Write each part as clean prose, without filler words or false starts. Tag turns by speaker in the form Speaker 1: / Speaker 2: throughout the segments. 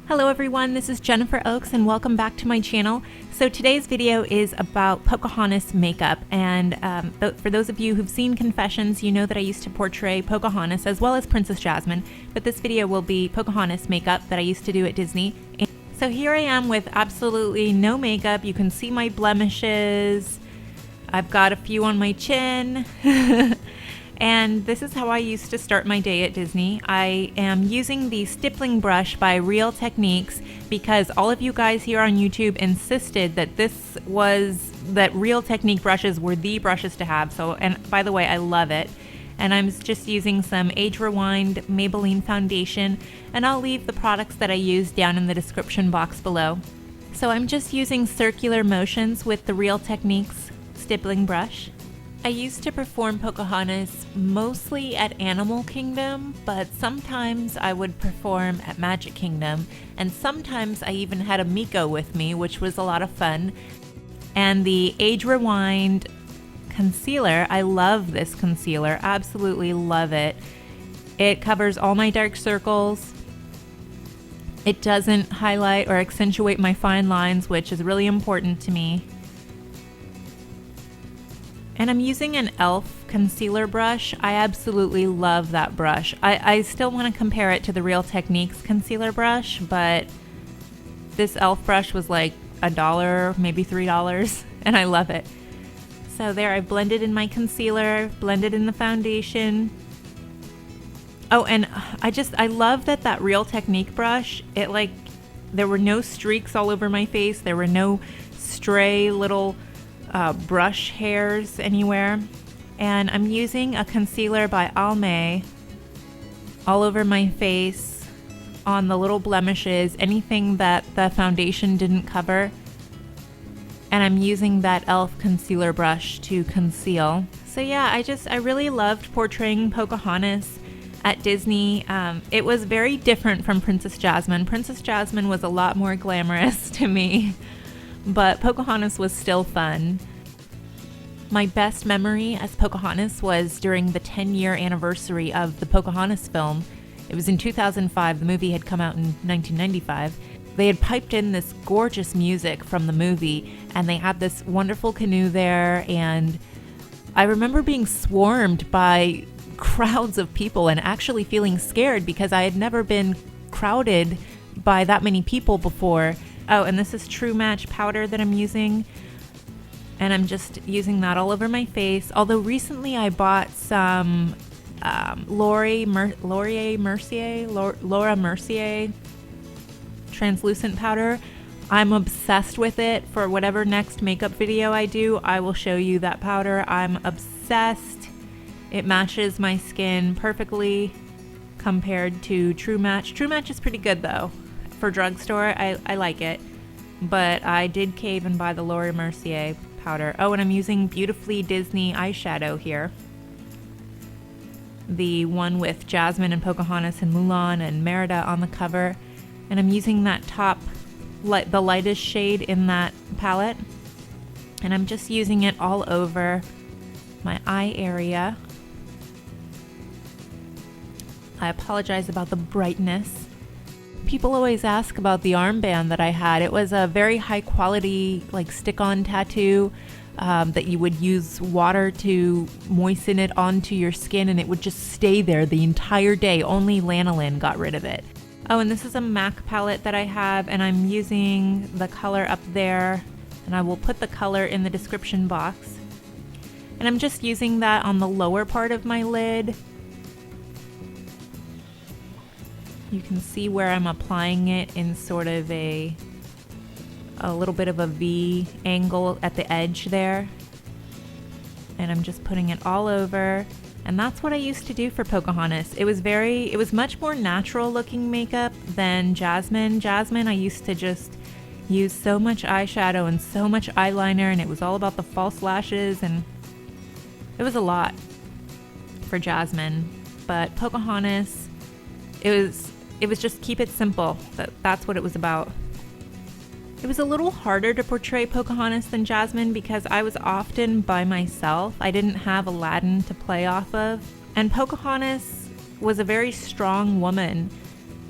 Speaker 1: Hello everyone, this is Jennifer Oakes and welcome back to my channel. So today's video is about Pocahontas makeup, and for those of you who've seen Confessions, you know that I used to portray Pocahontas as well as Princess Jasmine, but this video will be Pocahontas makeup that I used to do at Disney. So here I am with absolutely no makeup. You can see my blemishes. I've got a few on my chin. And this is how I used to start my day at Disney. I am using the Stippling brush by Real Techniques because all of you guys here on YouTube insisted that Real Technique brushes were the brushes to have. So, and by the way, I love it. And I'm just using some Age Rewind Maybelline foundation, and I'll leave the products that I use down in the description box below. So I'm just using circular motions with the Real Techniques Stippling brush. I used to perform Pocahontas mostly at Animal Kingdom, but sometimes I would perform at Magic Kingdom, and sometimes I even had a Miko with me, which was a lot of fun. And the Age Rewind concealer, I love this concealer, absolutely love it. It covers all my dark circles. It doesn't highlight or accentuate my fine lines, which is really important to me. And I'm using an e.l.f. concealer brush. I absolutely love that brush. I still want to compare it to the Real Techniques concealer brush, but this e.l.f. brush was like $1, maybe $3, and I love it. So there, I blended in my concealer, blended in the foundation. Oh, and I love that Real Technique brush, there were no streaks all over my face. There were no stray little brush hairs anywhere. And I'm using a concealer by Almay all over my face, on the little blemishes, anything that the foundation didn't cover. And I'm using that e.l.f. concealer brush to conceal. So yeah, I really loved portraying Pocahontas at Disney. It was very different from Princess Jasmine. Princess Jasmine was a lot more glamorous to me, but Pocahontas was still fun. My best memory as Pocahontas was during the 10-year anniversary of the Pocahontas film. It was in 2005. The movie had come out in 1995. They had piped in this gorgeous music from the movie, and they had this wonderful canoe there, and I remember being swarmed by crowds of people and actually feeling scared because I had never been crowded by that many people before. Oh, and this is True Match powder that I'm using, and I'm just using that all over my face. Although recently I bought some Laura Mercier translucent powder. I'm obsessed with it. For whatever next makeup video I do, I will show you that powder. I'm obsessed. It matches my skin perfectly compared to True Match. True Match is pretty good though. For drugstore, I like it, but I did cave and buy the Laura Mercier powder. Oh, and I'm using Beautifully Disney eyeshadow here. The one with Jasmine and Pocahontas and Mulan and Merida on the cover. And I'm using that the lightest shade in that palette. And I'm just using it all over my eye area. I apologize about the brightness. People always ask about the armband that I had. It was a very high quality, stick-on tattoo that you would use water to moisten it onto your skin, and it would just stay there the entire day. Only lanolin got rid of it. Oh, and this is a MAC palette that I have, and I'm using the color up there, and I will put the color in the description box. And I'm just using that on the lower part of my lid. You can see where I'm applying it in sort of a little bit of a V angle at the edge there. And I'm just putting it all over. And that's what I used to do for Pocahontas. It was much more natural looking makeup than Jasmine. Jasmine, I used to just use so much eyeshadow and so much eyeliner, and it was all about the false lashes, and it was a lot for Jasmine. But Pocahontas, it was just keep it simple. That's what it was about. It was a little harder to portray Pocahontas than Jasmine because I was often by myself. I didn't have Aladdin to play off of. And Pocahontas was a very strong woman,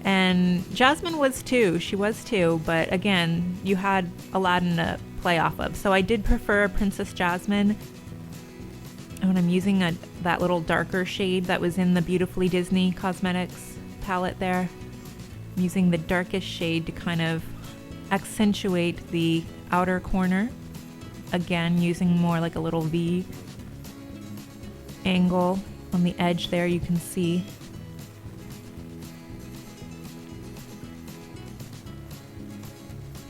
Speaker 1: And Jasmine was too. She was too. But again, you had Aladdin to play off of. So I did prefer Princess Jasmine. And I'm using that little darker shade that was in the Beautifully Disney Cosmetics palette there. I'm using the darkest shade to kind of accentuate the outer corner. Again, using more like a little V angle on the edge there, you can see.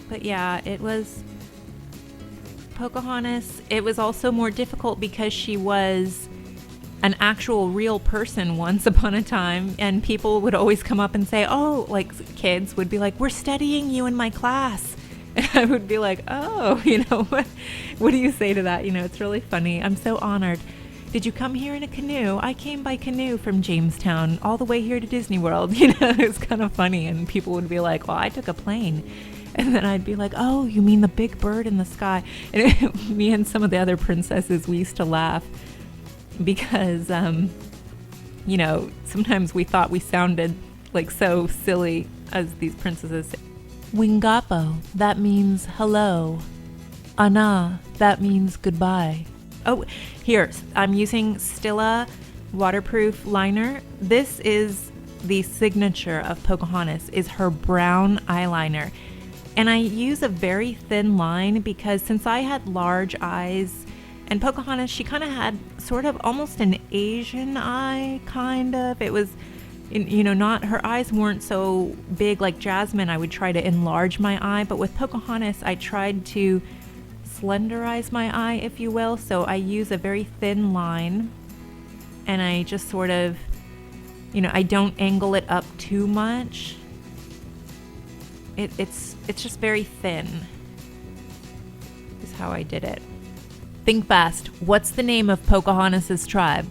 Speaker 1: But yeah, it was Pocahontas. It was also more difficult because she was an actual real person once upon a time, and people would always come up and say, oh, like kids would be like, we're studying you in my class. And I would be like, oh, what do you say to that? It's really funny. I'm so honored. Did you come here in a canoe? I came by canoe from Jamestown all the way here to Disney World. It's kind of funny. And people would be like, well, I took a plane. And then I'd be like, oh, you mean the big bird in the sky? And me and some of the other princesses, we used to laugh because, sometimes we thought we sounded like so silly as these princesses. Wingapo, that means hello. Anna, that means goodbye. Oh, here, I'm using Stila waterproof liner. This is the signature of Pocahontas, is her brown eyeliner. And I use a very thin line because since I had large eyes, and Pocahontas, she kind of had sort of almost an Asian eye, kind of. It was, not, her eyes weren't so big like Jasmine. I would try to enlarge my eye, but with Pocahontas, I tried to slenderize my eye, if you will. So I use a very thin line, and I just sort of, I don't angle it up too much. It's just very thin, is how I did it. Think fast. What's the name of Pocahontas's tribe?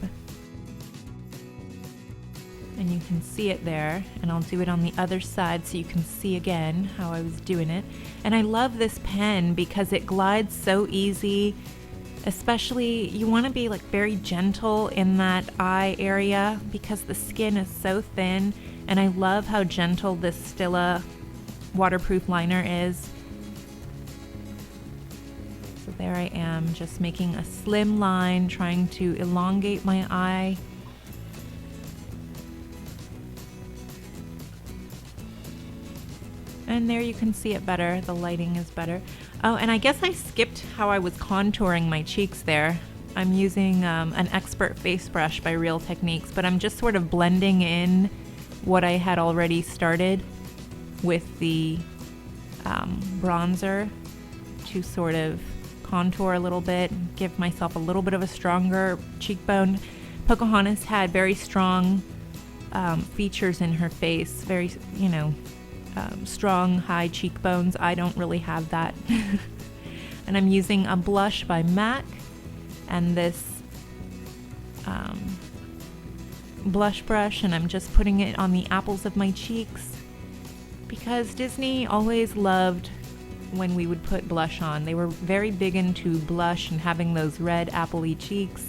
Speaker 1: And you can see it there, and I'll do it on the other side so you can see again how I was doing it. And I love this pen because it glides so easy, especially you want to be like very gentle in that eye area because the skin is so thin, and I love how gentle this Stila waterproof liner is. So there I am, just making a slim line, trying to elongate my eye. And there you can see it better. The lighting is better. Oh, and I guess I skipped how I was contouring my cheeks there. I'm using an Expert Face Brush by Real Techniques, but I'm just sort of blending in what I had already started with the bronzer to sort of contour a little bit, give myself a little bit of a stronger cheekbone. Pocahontas had very strong features in her face, very, strong, high cheekbones. I don't really have that. And I'm using a blush by MAC and this blush brush, and I'm just putting it on the apples of my cheeks because Disney always loved when we would put blush on. They were very big into blush and having those red appley cheeks.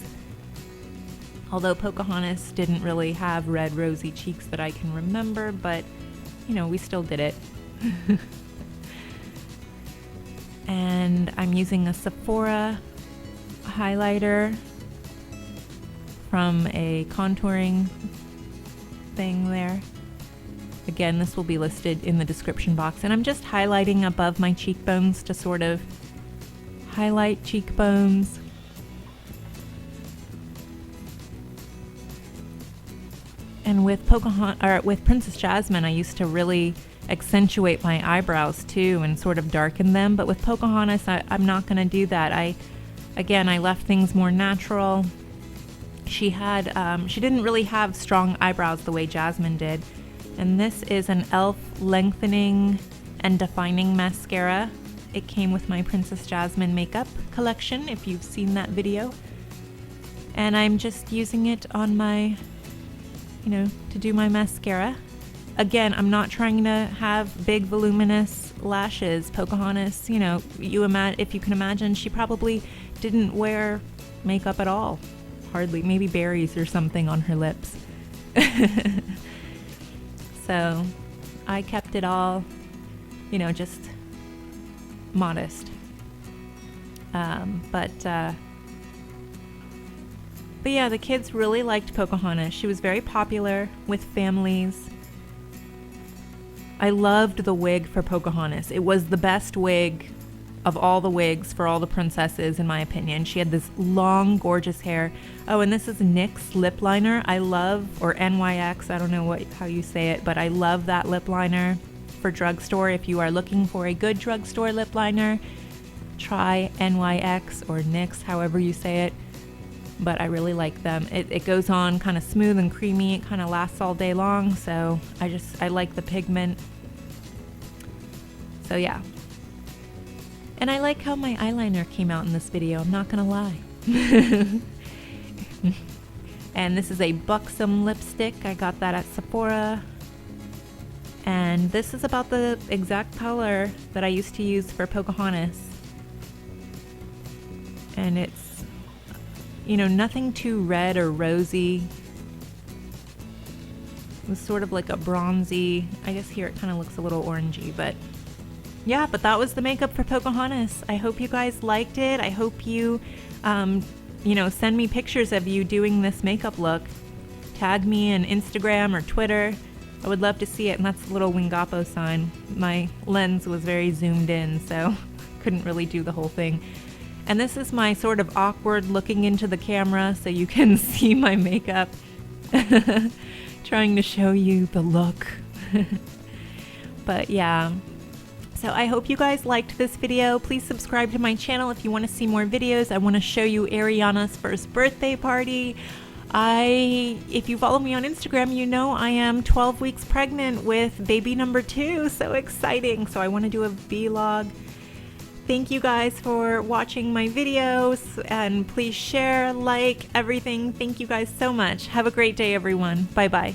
Speaker 1: Although Pocahontas didn't really have red rosy cheeks that I can remember, but we still did it. And I'm using a Sephora highlighter from a contouring thing there. Again, this will be listed in the description box. And I'm just highlighting above my cheekbones to sort of highlight cheekbones. And with with Princess Jasmine, I used to really accentuate my eyebrows too and sort of darken them. But with Pocahontas, I'm not going to do that. I left things more natural. She didn't really have strong eyebrows the way Jasmine did. And this is an e.l.f. lengthening and defining mascara. It came with my Princess Jasmine makeup collection, if you've seen that video. And I'm just using it on my, to do my mascara. Again, I'm not trying to have big voluminous lashes. Pocahontas, if you can imagine, she probably didn't wear makeup at all. Hardly, maybe berries or something on her lips. So I kept it all, you know, just modest. But yeah, the kids really liked Pocahontas. She was very popular with families. I loved the wig for Pocahontas. It was the best wig of all the wigs for all the princesses, in my opinion. She had this long, gorgeous hair. Oh, and this is NYX lip liner. I love, or NYX, I don't know how you say it, but I love that lip liner for drugstore. If you are looking for a good drugstore lip liner, try NYX or NYX, however you say it. But I really like them. It goes on kind of smooth and creamy. It kind of lasts all day long, so I like the pigment. So yeah. And I like how my eyeliner came out in this video, I'm not gonna lie. And this is a Buxom lipstick. I got that at Sephora. And this is about the exact color that I used to use for Pocahontas. And it's, you know, nothing too red or rosy. It was sort of like a bronzy, I guess here it kind of looks a little orangey, but yeah, but that was the makeup for Pocahontas. I hope you guys liked it. I hope you, you know, send me pictures of you doing this makeup look. Tag me on Instagram or Twitter. I would love to see it. And that's a little Wingapo sign. My lens was very zoomed in, so couldn't really do the whole thing. And this is my sort of awkward looking into the camera so you can see my makeup. Trying to show you the look. But yeah. So I hope you guys liked this video. Please subscribe to my channel if you want to see more videos. I want to show you Ariana's first birthday party. If you follow me on Instagram, you know I am 12 weeks pregnant with baby number 2. So exciting. So I want to do a vlog. Thank you guys for watching my videos, and please share, like, everything. Thank you guys so much. Have a great day, everyone. Bye-bye.